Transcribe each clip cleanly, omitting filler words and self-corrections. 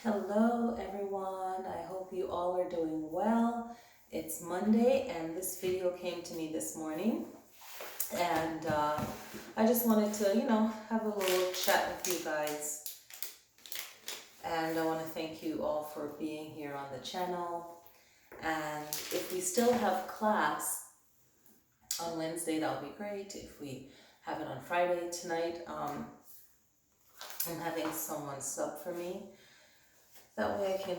Hello everyone, I hope you all are doing well. It's Monday and this video came to me this morning and I just wanted to, have a little chat with you guys. And I want to thank you all for being here on the channel. And if we still have class on Wednesday, that'll be great. If we have it on Friday tonight, I'm having someone sub for me. That way I can,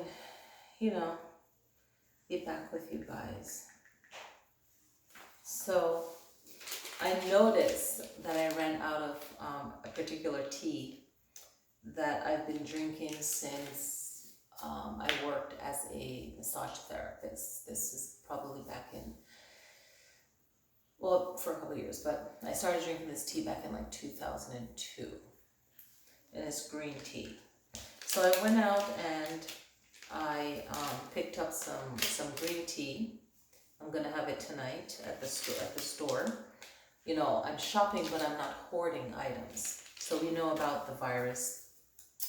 get back with you guys. So I noticed that I ran out of a particular tea that I've been drinking since I worked as a massage therapist. This is probably back in, well, for a couple of years, but I started drinking this tea back in like 2002, and it's green tea. So I went out and I picked up some green tea. I'm gonna have it tonight at the store. I'm shopping, but I'm not hoarding items. So we know about the virus,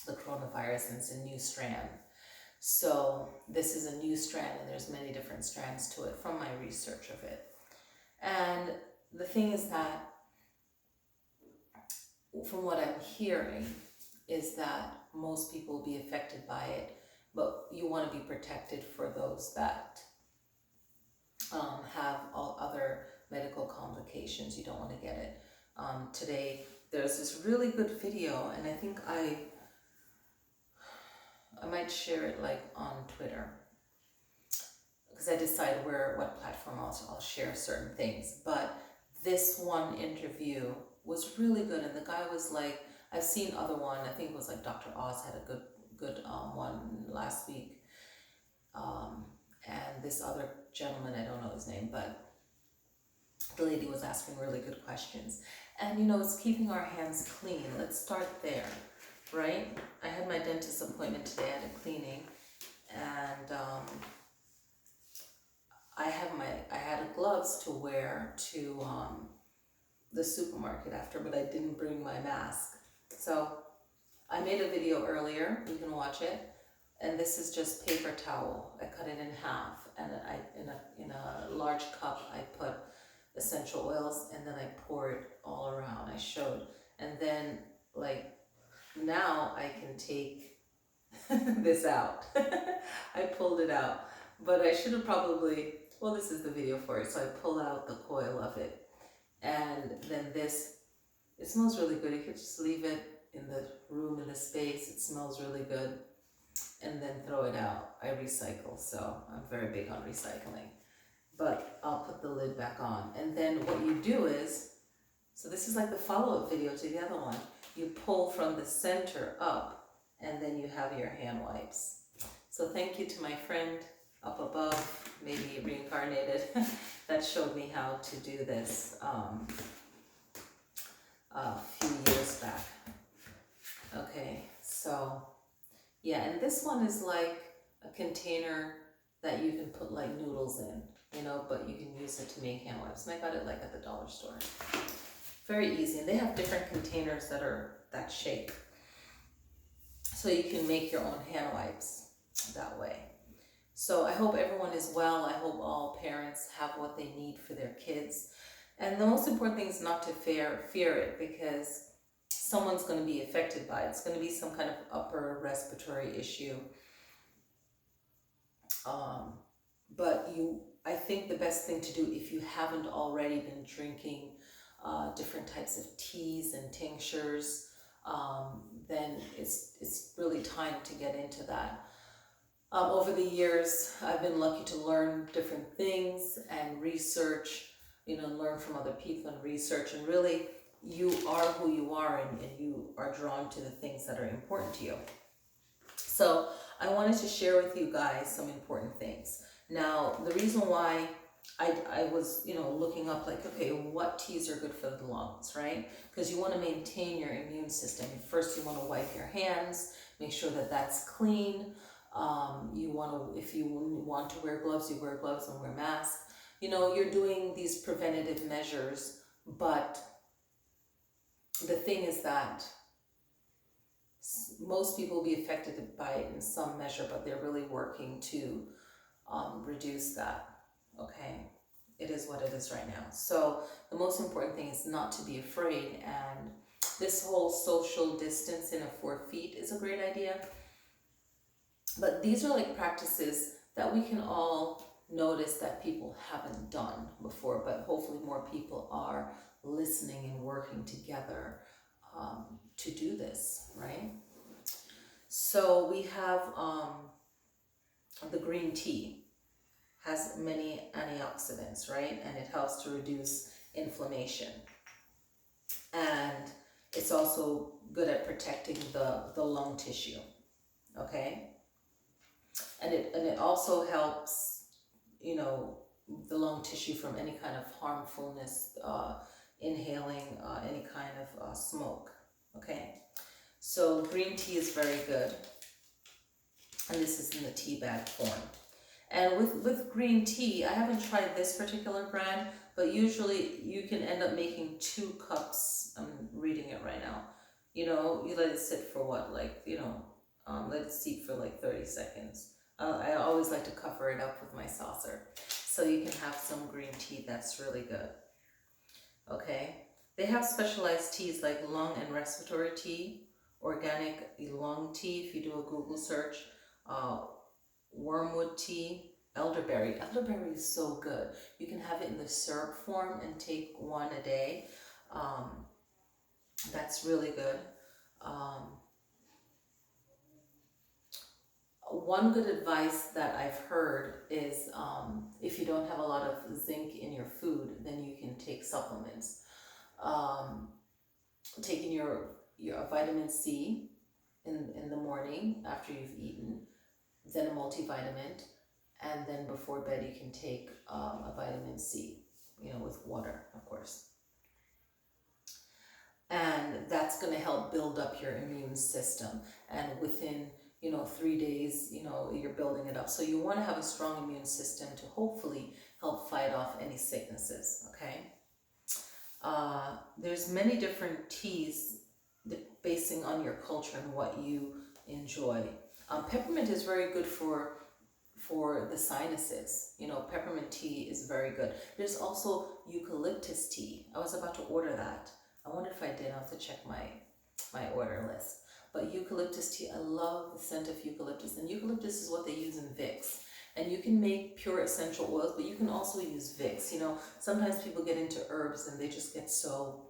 the coronavirus, and it's a new strand. So this is a new strand, and there's many different strands to it from my research of it. And the thing is that, from what I'm hearing, is that most people will be affected by it, but you want to be protected for those that have all other medical complications. You don't want to get it. Today there's this really good video, and I think I might share it like on Twitter, because I decide what platform I'll share certain things. But this one interview was really good, and the guy was like, I've seen other one, I think it was like Dr. Oz had a good one last week, and this other gentleman, I don't know his name, but the lady was asking really good questions. And it's keeping our hands clean. Let's start there, right? I had my dentist appointment today, I had a cleaning, and I had gloves to wear to the supermarket after, but I didn't bring my mask. So I made a video earlier, you can watch it, and this is just paper towel. I cut it in half, and in a large cup I put essential oils, and then I pour it all around. I showed, and then like now I can take this out. I pulled it out, but I should have probably, well, this is the video for it, so I pull out the coil of it, and then it smells really good. You could just leave it in the room, in the space, it smells really good, and then throw it out. I recycle, so I'm very big on recycling. But I'll put the lid back on. And then what you do is, so this is like the follow-up video to the other one, you pull from the center up, and then you have your hand wipes. So thank you to my friend up above, maybe reincarnated, that showed me how to do this a few years back. Okay, so yeah, and this one is like a container that you can put like noodles in, but you can use it to make hand wipes. And I got it like at the dollar store. Very easy, and they have different containers that are that shape. So you can make your own hand wipes that way. So I hope everyone is well. I hope all parents have what they need for their kids. And the most important thing is not to fear it, because someone's going to be affected by it. It's going to be some kind of upper respiratory issue. But I think the best thing to do, if you haven't already been drinking different types of teas and tinctures, then it's really time to get into that. Over the years, I've been lucky to learn different things and research, learn from other people and research, and really you are who you are, and you are drawn to the things that are important to you. So I wanted to share with you guys some important things. Now, the reason why I was, looking up like, okay, what teas are good for the lungs, right? Because you want to maintain your immune system. First, you want to wipe your hands, make sure that that's clean. If you want to wear gloves, you wear gloves and wear masks. You're doing these preventative measures, but the thing is that most people will be affected by it in some measure, but they're really working to reduce that. Okay, it is what it is right now. So the most important thing is not to be afraid, and this whole social distancing of 4 feet is a great idea. But these are like practices that we can all notice that people haven't done before, but hopefully more people are listening and working together to do this, right? So we have the green tea has many antioxidants, right? And it helps to reduce inflammation. And it's also good at protecting the lung tissue, okay? And it also helps, you know, the lung tissue from any kind of harmfulness, inhaling any kind of smoke, okay? So green tea is very good, and this is in the tea bag form. And with green tea, I haven't tried this particular brand, but usually you can end up making 2 cups. I'm reading it right now. You know, you let it sit for what, like, you know, let it steep for like 30 seconds. I always like to cover it up with my saucer. So you can have some green tea that's really good. Okay. They have specialized teas like lung and respiratory tea, organic lung tea, if you do a Google search, wormwood tea, elderberry. Elderberry is so good. You can have it in the syrup form and take 1 a day. That's really good. One good advice that I've heard is if you don't have a lot of zinc in your food, then you can take supplements. Taking your vitamin C in the morning after you've eaten, then a multivitamin, and then before bed you can take a vitamin C, you know, with water, of course. And that's going to help build up your immune system. And within, you know, 3 days, you know, you're building it up. So you want to have a strong immune system to hopefully help fight off any sicknesses, okay? There's many different teas basing on your culture and what you enjoy. Peppermint is very good for the sinuses. You know, peppermint tea is very good. There's also eucalyptus tea. I was about to order that. I wonder if I did. I'll have to check my order list. But eucalyptus tea, I love the scent of eucalyptus. And eucalyptus is what they use in Vicks. And you can make pure essential oils, but you can also use Vicks. You know, sometimes people get into herbs and they just get so,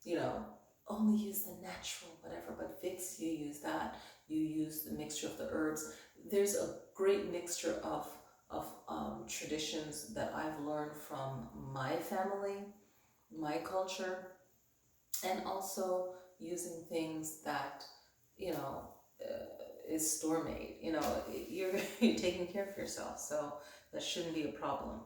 you know, only use the natural, whatever. But Vicks, you use that. You use the mixture of the herbs. There's a great mixture of traditions that I've learned from my family, my culture, and also using things that, you know, is store made. You know, you're taking care of yourself, so that shouldn't be a problem.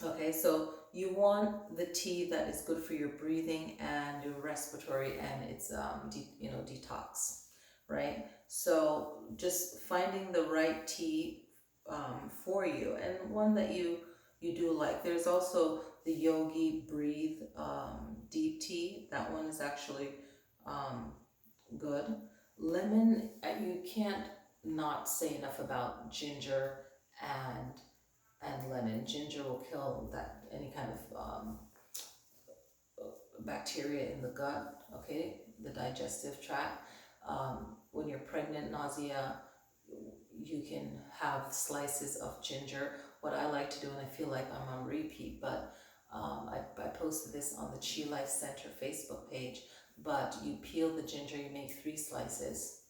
Okay, so you want the tea that is good for your breathing and your respiratory, and it's you know, detox, right? So just finding the right tea for you, and one that you do like. There's also the Yogi Breathe deep tea. That one is actually good. Lemon, you can't not say enough about ginger and lemon. Ginger will kill that any kind of bacteria in the gut, okay, the digestive tract. When you're pregnant, nausea, you can have slices of ginger. What I like to do, and I feel like I'm on repeat, but I posted this on the Chi Life Center Facebook page, but you peel the ginger, you make 3 slices.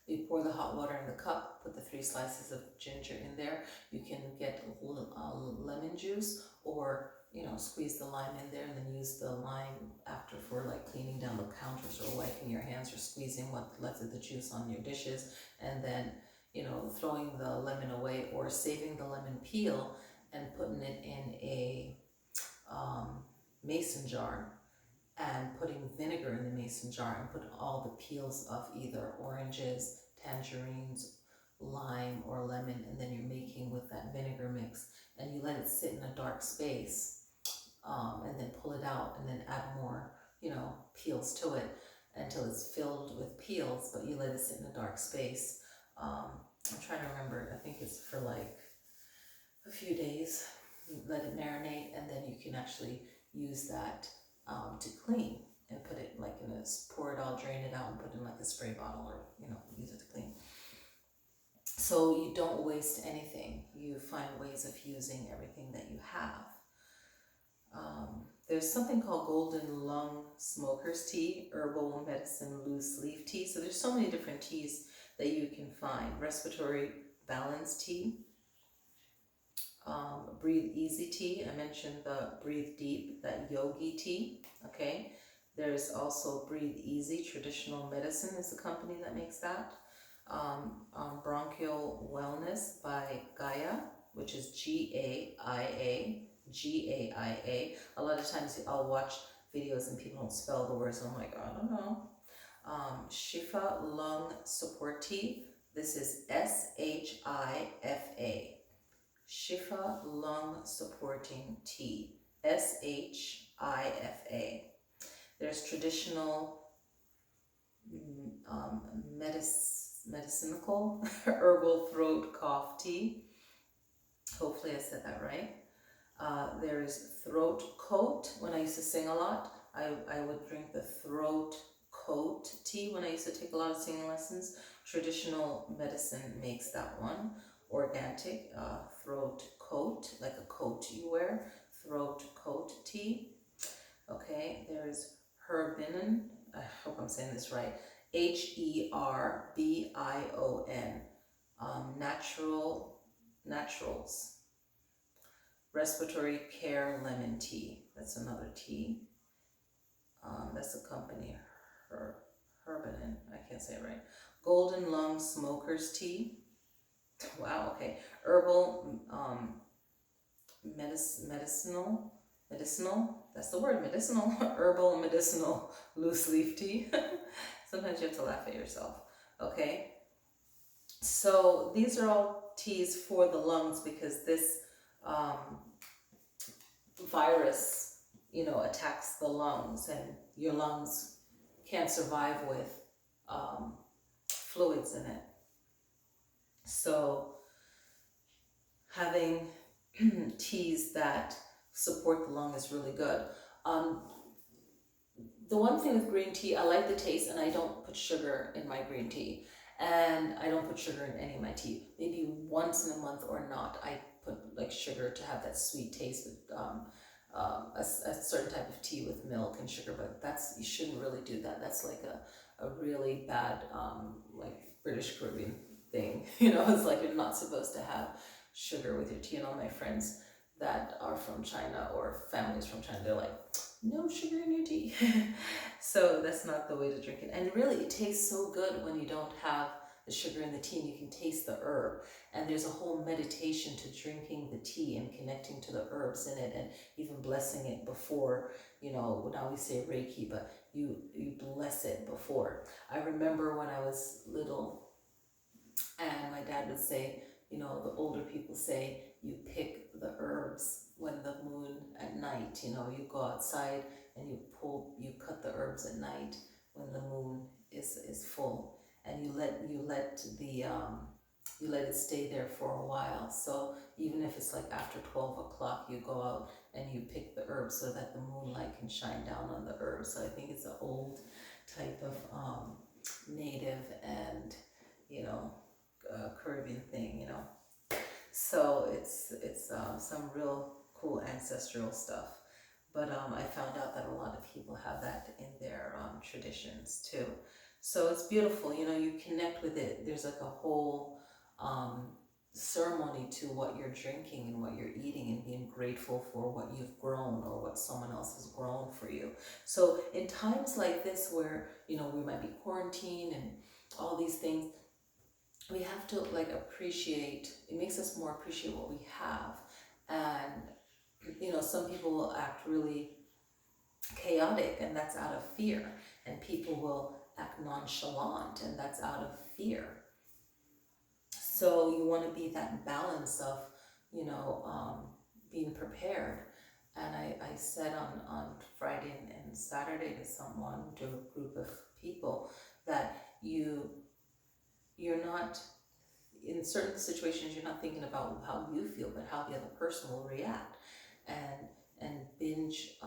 You pour the hot water in the cup, put the 3 slices of ginger in there. You can get lemon juice, or, you know, squeeze the lime in there and then use the lime after for like cleaning down the counters or wiping your hands or squeezing what left of the juice on your dishes, and then, you know, throwing the lemon away or saving the lemon peel and putting it in a mason jar and putting vinegar in the mason jar and putting all the peels of either oranges, tangerines, lime, or lemon, and then you're making with that vinegar mix, and you let it sit in a dark space, and then pull it out and then add more, you know, peels to it, until it's filled with peels, but you let it sit in a dark space. I'm trying to remember, I think it's for like a few days. You let it marinate, and then you can actually use that to clean and put it like in a, pour it all, drain it out, and put it in like a spray bottle, or use it to clean. So you don't waste anything. You find ways of using everything that you have. There's something called Golden Lung Smoker's Tea, Herbal Medicine Loose Leaf Tea. So there's so many different teas that you can find. Respiratory Balance Tea. Breathe Easy Tea. I mentioned the Breathe Deep, that Yogi Tea. Okay. There's also Breathe Easy Traditional Medicine is the company that makes that. Bronchial Wellness by Gaia, which is Gaia. Gaia. A lot of times I'll watch videos and people don't spell the words, and I'm like, I don't know. Shifa Lung Support Tea. This is SHIFA. Shifa Lung Supporting Tea. SHIFA. There's traditional medicinal herbal throat cough tea. Hopefully I said that right. There's throat coat. When I used to sing a lot, I would drink the throat coat tea when I used to take a lot of singing lessons. Traditional medicine makes that one. Organic throat coat, like a coat you wear. Throat coat tea. Okay, there's Herbinon. I hope I'm saying this right. HERBION. Naturals. Respiratory Care Lemon Tea. That's another tea. That's a company. Herbinon. I can't say it right. Golden Lung Smoker's Tea. Wow, okay. Herbal medicinal, that's the word, medicinal. Herbal medicinal loose leaf tea. Sometimes you have to laugh at yourself. Okay. So these are all teas for the lungs, because this virus, attacks the lungs, and your lungs can't survive with fluids in it. So having teas that support the lung is really good. The one thing with green tea, I like the taste, and I don't put sugar in my green tea, and I don't put sugar in any of my tea. Maybe once in a month or not, I put like sugar to have that sweet taste with a certain type of tea with milk and sugar, but you shouldn't really do that. That's like a really bad like British Caribbean thing. It's like you're not supposed to have sugar with your tea, and all my friends that are from China, or families from China, they're like, no sugar in your tea. So that's not the way to drink it. And really, it tastes so good when you don't have the sugar in the tea, and you can taste the herb. And there's a whole meditation to drinking the tea and connecting to the herbs in it, and even blessing it before, now we say Reiki, but you bless it before. I remember when I was little, and my dad would say, the older people say, you pick the herbs when the moon at night, you go outside and you cut the herbs at night when the moon is full, and you let it stay there for a while. So even if it's like after 12 o'clock, you go out and you pick the herbs so that the moonlight can shine down on the herbs. So I think it's an old type of native and Caribbean thing, So it's some real cool ancestral stuff. But I found out that a lot of people have that in their traditions too. So it's beautiful, you connect with it. There's like a whole ceremony to what you're drinking and what you're eating, and being grateful for what you've grown or what someone else has grown for you. So in times like this where, we might be quarantined and all these things, we have to appreciate, it makes us more appreciate what we have. And some people will act really chaotic, and that's out of fear, and people will act nonchalant, and that's out of fear. So you want to be that balance of being prepared. And I said on Friday and Saturday to someone, to a group of people, that you're not, in certain situations, you're not thinking about how you feel, but how the other person will react. And binge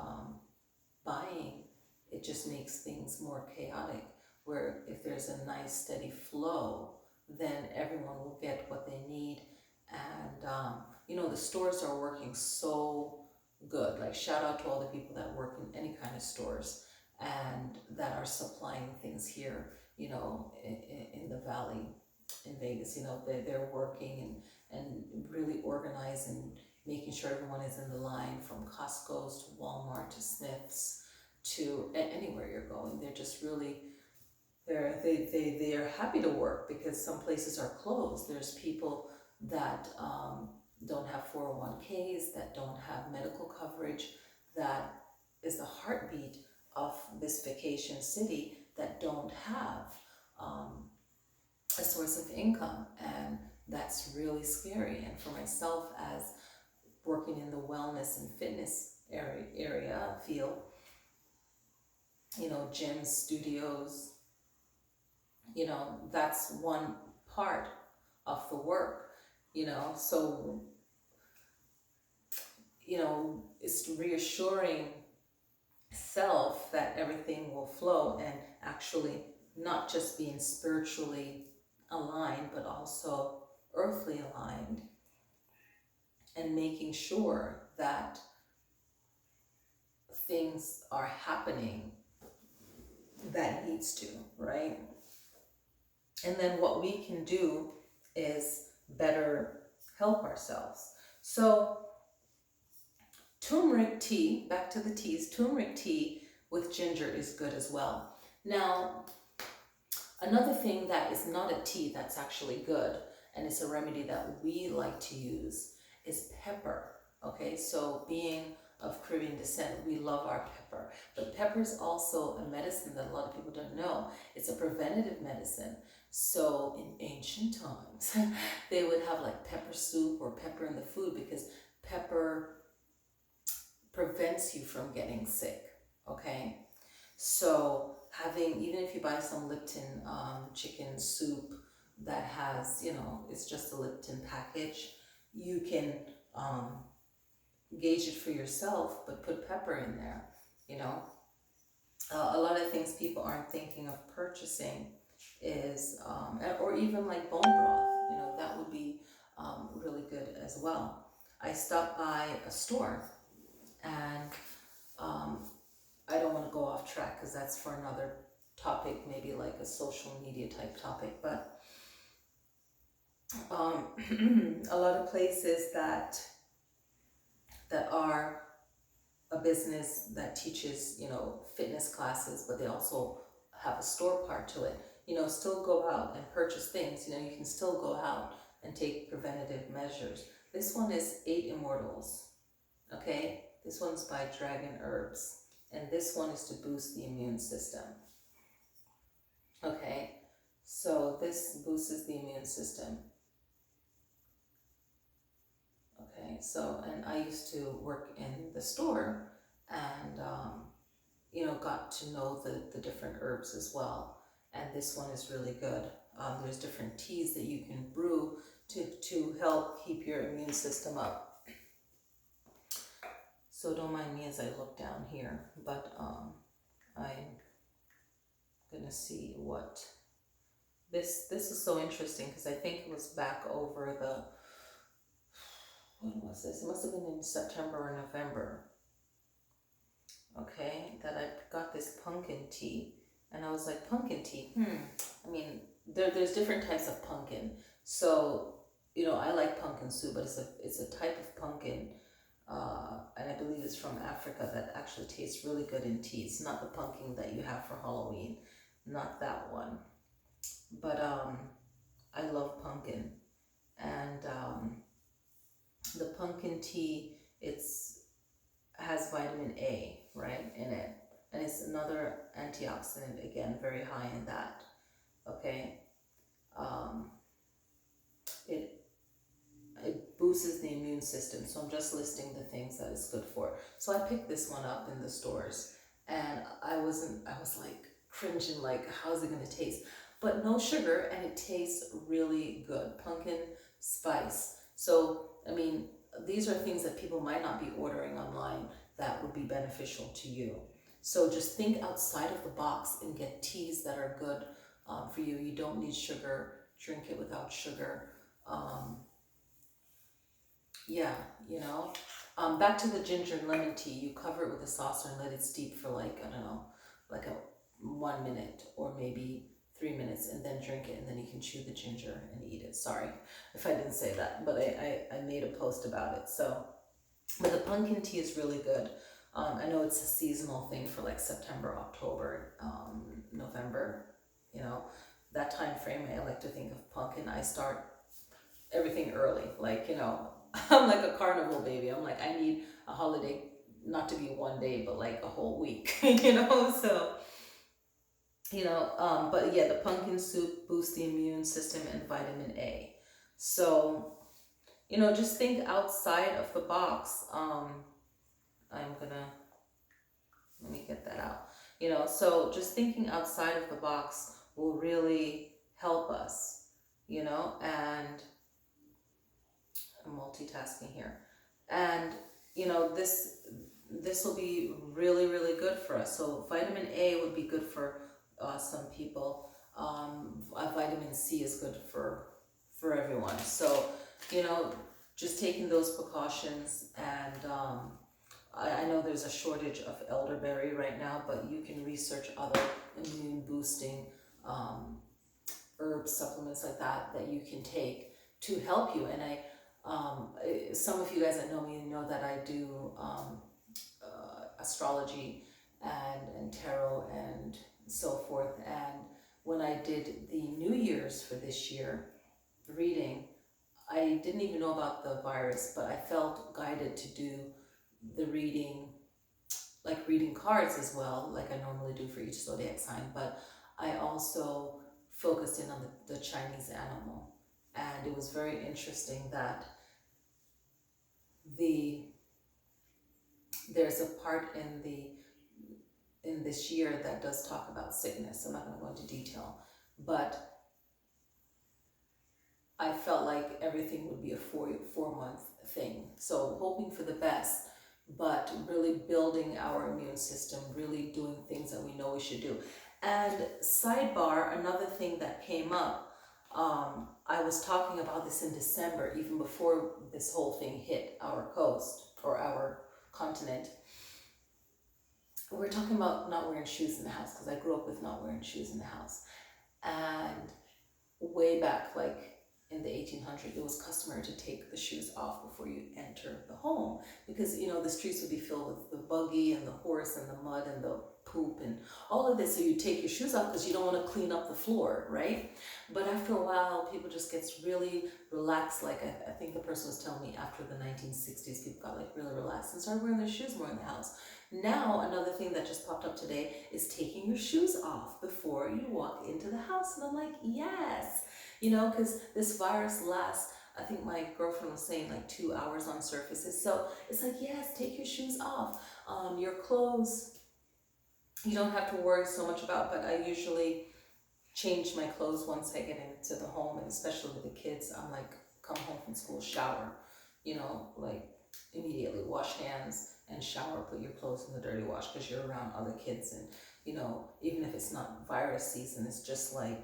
buying, it just makes things more chaotic. Where if there's a nice steady flow, then everyone will get what they need. And the stores are working so good. Like, shout out to all the people that work in any kind of stores and that are supplying things here, in the valley in Vegas. They're working and really organizing, making sure everyone is in the line, from Costco's to Walmart to Smith's to anywhere you're going. They're just really, they're happy to work because some places are closed. There's people that don't have 401ks, that don't have medical coverage, that is the heartbeat of this vacation city, that don't have a source of income. And that's really scary. And for myself, as working in the wellness and fitness area field, gyms, studios, that's one part of the work, so, it's reassuring self that everything will flow, and actually not just being spiritually aligned, but also earthly aligned, and making sure that things are happening that needs to, right? And then what we can do is better help ourselves. So turmeric tea, back to the teas, turmeric tea with ginger is good as well. Now, another thing that is not a tea that's actually good, and it's a remedy that we like to use, is pepper. Okay, so being of Caribbean descent, we love our pepper. But pepper is also a medicine that a lot of people don't know. It's a preventative medicine. So in ancient times, they would have like pepper soup or pepper in the food, because pepper prevents you from getting sick. Okay, so even if you buy some Lipton chicken soup that has, it's just a Lipton package, you can gauge it for yourself, but put pepper in there. A lot of things people aren't thinking of purchasing is, or even like bone broth, that would be really good as well. I stopped by a store, and I don't want to go off track because that's for another topic, maybe like a social media type topic, but a lot of places that are a business that teaches, fitness classes, but they also have a store part to it, still go out and purchase things. You can still go out and take preventative measures. This one is 8 Immortals, okay? This one's by Dragon Herbs, and this one is to boost the immune system, okay? So this boosts the immune system. Okay, so, and I used to work in the store, and got to know the different herbs as well. And this one is really good. There's different teas that you can brew to help keep your immune system up. So don't mind me as I look down here, but I'm gonna see what this is so interesting, because I think it was back over the, when was this? It must have been in September or November. Okay, that I got this pumpkin tea, and I was like, pumpkin tea, I mean, there's different types of pumpkin. So, I like pumpkin soup, but it's a type of pumpkin, and I believe it's from Africa, that actually tastes really good in tea. It's not the pumpkin that you have for Halloween, not that one. But I love pumpkin, and the pumpkin tea, has vitamin A, right, in it, and it's another antioxidant, again, very high in that. Okay, it boosts the immune system. So I'm just listing the things that it's good for. So I picked this one up in the stores, and I was like cringing, like, how's it gonna taste? But no sugar, and it tastes really good. Pumpkin spice. So, I mean, these are things that people might not be ordering online that would be beneficial to you. So just think outside of the box and get teas that are good for you. You don't need sugar. Drink it without sugar. Yeah, you know. Back to the ginger and lemon tea. You cover it with a saucer and let it steep for like, I don't know, like a 1 minute or maybe 3 minutes, and then drink it, and then you can chew the ginger and eat it. Sorry if I didn't say that, but I made a post about it. So, but the pumpkin tea is really good. I know it's a seasonal thing for like September, October, November, you know, that time frame. I like to think of pumpkin. I start everything early, like, you know, I'm like a carnival baby. I'm like, I need a holiday, not to be 1 day, but like a whole week, you know, so, you know, but yeah, the pumpkin soup boosts the immune system and vitamin A. So, you know, just think outside of the box. I'm gonna, let me get that out. You know, so just thinking outside of the box will really help us, you know, and I'm multitasking here. And, you know, this will be really, really good for us. So vitamin A would be good for some people. Vitamin C is good for everyone. So, you know, just taking those precautions, and I know there's a shortage of elderberry right now, but you can research other immune boosting herbs, supplements like that you can take to help you. And some of you guys that know me know that I do astrology and tarot and so forth. And when I did the New Year's for this year reading, I didn't even know about the virus, but I felt guided to do the reading, like reading cards as well, like I normally do for each zodiac sign. But I also focused in on the Chinese animal. And it was very interesting that there's a part in this year that does talk about sickness. I'm not going to go into detail, but I felt like everything would be a 4-month thing. So hoping for the best, but really building our immune system, really doing things that we know we should do. And sidebar, another thing that came up, I was talking about this in December, even before this whole thing hit our coast or our continent. We're talking about not wearing shoes in the house, because I grew up with not wearing shoes in the house. And way back, like in the 1800s, it was customary to take the shoes off before you enter the home, because, you know, the streets would be filled with the buggy and the horse and the mud and the poop and all of this. So you take your shoes off because you don't want to clean up the floor, right? But after a while, people just gets really relaxed. Like I think the person was telling me after the 1960s, people got like really relaxed and started wearing their shoes more in the house. Now, another thing that just popped up today is taking your shoes off before you walk into the house. And I'm like, yes, you know, because this virus lasts, I think my girlfriend was saying, like 2 hours on surfaces. So it's like, yes, take your shoes off. Your clothes, you don't have to worry so much about, but I usually change my clothes once I get into the home, and especially with the kids. I'm like, come home from school, shower, you know, like immediately wash hands and shower, put your clothes in the dirty wash, because you're around other kids. And, you know, even if it's not virus season, it's just like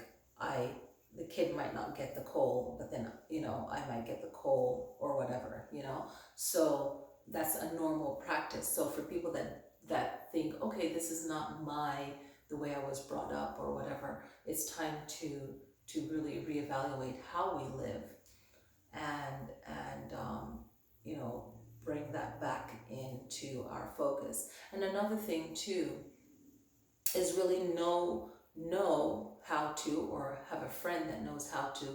the kid might not get the cold, but then, you know, I might get the cold or whatever, you know. So that's a normal practice. So for people that think, okay, this is not the way I was brought up or whatever, it's time to really reevaluate how we live, and you know, bring that back into our focus. And another thing too is really know how to, or have a friend that knows how to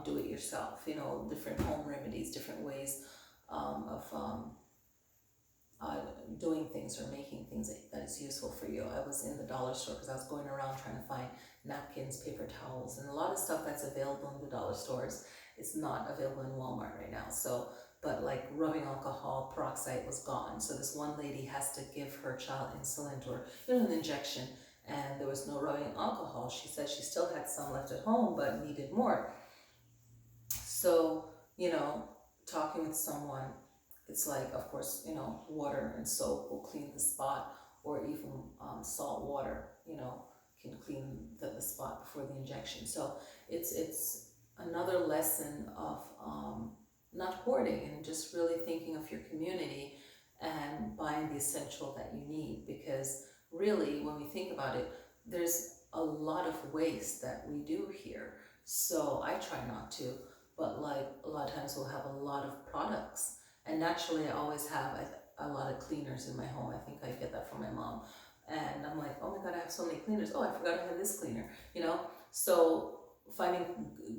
do it yourself. You know, different home remedies, different ways of uh, doing things or making things that is useful for you. I was in the dollar store because I was going around trying to find napkins, paper towels, and a lot of stuff that's available in the dollar stores is not available in Walmart right now. So, but like rubbing alcohol peroxide was gone. So this one lady has to give her child insulin or an injection, and there was no rubbing alcohol. She said she still had some left at home but needed more. So, talking with someone, it's like, of course, water and soap will clean the spot, or even salt water, can clean the spot before the injection. So it's another lesson of not hoarding and just really thinking of your community and buying the essential that you need. Because really, when we think about it, there's a lot of waste that we do here. So I try not to, but like a lot of times we'll have a lot of products. And naturally, I always have a lot of cleaners in my home. I think I get that from my mom. And I'm like, oh my God, I have so many cleaners. Oh, I forgot I had this cleaner, So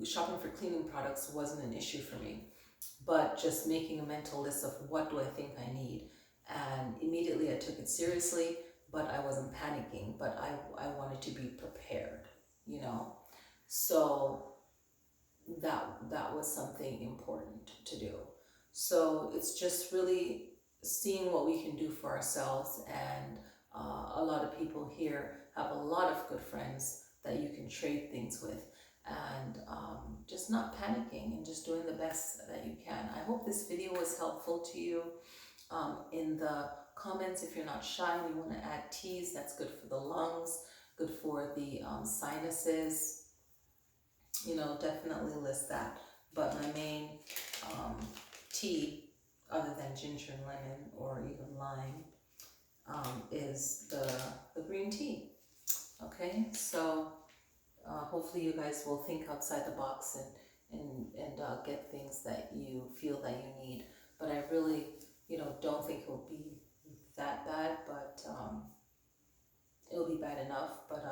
shopping for cleaning products wasn't an issue for me. But just making a mental list of what do I think I need. And immediately I took it seriously, but I wasn't panicking, but I wanted to be prepared, So that was something important to do. So it's just really seeing what we can do for ourselves, and a lot of people here have a lot of good friends that you can trade things with, and just not panicking and just doing the best that you can. I hope this video was helpful to you. In the comments, if you're not shy and you want to add teas, that's good for the lungs, good for the sinuses, definitely list that. But my main tea, other than ginger and lemon or even lime, is the green tea. Okay, so hopefully you guys will think outside the box and get things that you feel that you need. But I really, don't think it will be that bad, but it'll be bad enough. But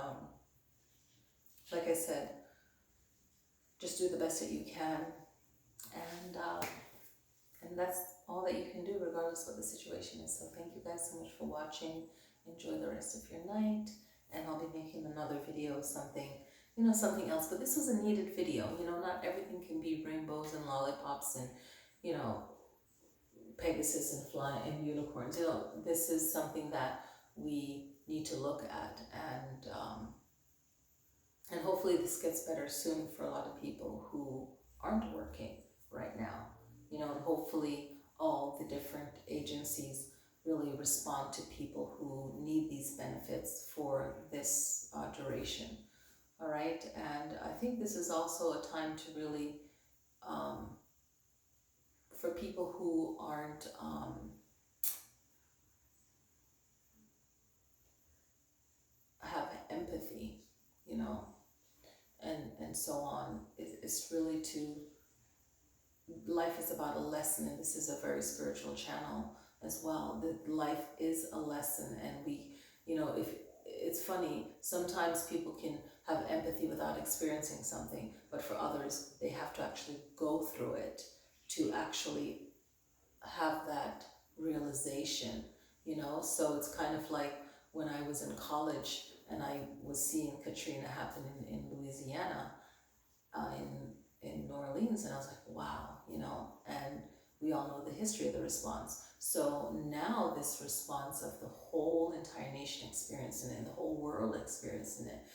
like I said, just do the best that you can, and that's all that you can do regardless of what the situation is. So thank you guys so much for watching. Enjoy the rest of your night, and I'll be making another video, something else. But this was a needed video. Not everything can be rainbows and lollipops and Pegasus and fly and unicorns. This is something that we need to look at, and hopefully this gets better soon for a lot of people who aren't working right now, and hopefully all the different agencies really respond to people who need these benefits for this duration. All right, and I think this is also a time to really, for people who aren't have empathy, and so on. It's really life is about a lesson, and this is a very spiritual channel as well. That life is a lesson, and we, if it's funny, sometimes people can have empathy without experiencing something, but for others, they have to actually go through it to actually have that realization, So it's kind of like when I was in college and I was seeing Katrina happen in Louisiana, in New Orleans, and I was like, wow, and we all know the history of the response. So now this response of the whole entire nation experiencing it, and the whole world experiencing it,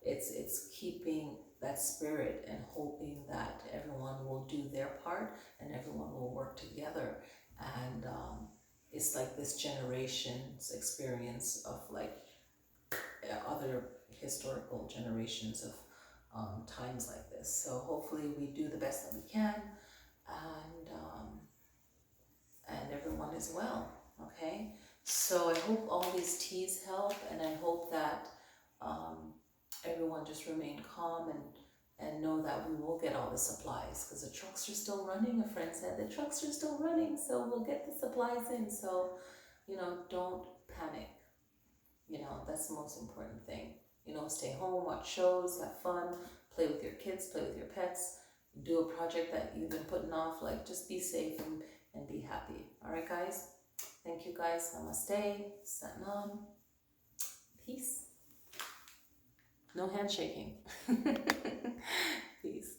it's keeping that spirit and hoping that everyone will do their part and everyone will work together. And it's like this generation's experience of like other historical generations of times like this. So hopefully we do the best that we can, and everyone is well. Okay, so I hope all these teas help, and I hope that everyone just remain calm and know that we will get all the supplies, because the trucks are still running. A friend said the trucks are still running, so we'll get the supplies in. So don't panic. That's the most important thing. Stay home, watch shows, have fun, play with your kids, play with your pets, do a project that you've been putting off. Like, just be safe and be happy. All right, guys? Thank you guys. Namaste. Satnam. Peace. No handshaking. Peace.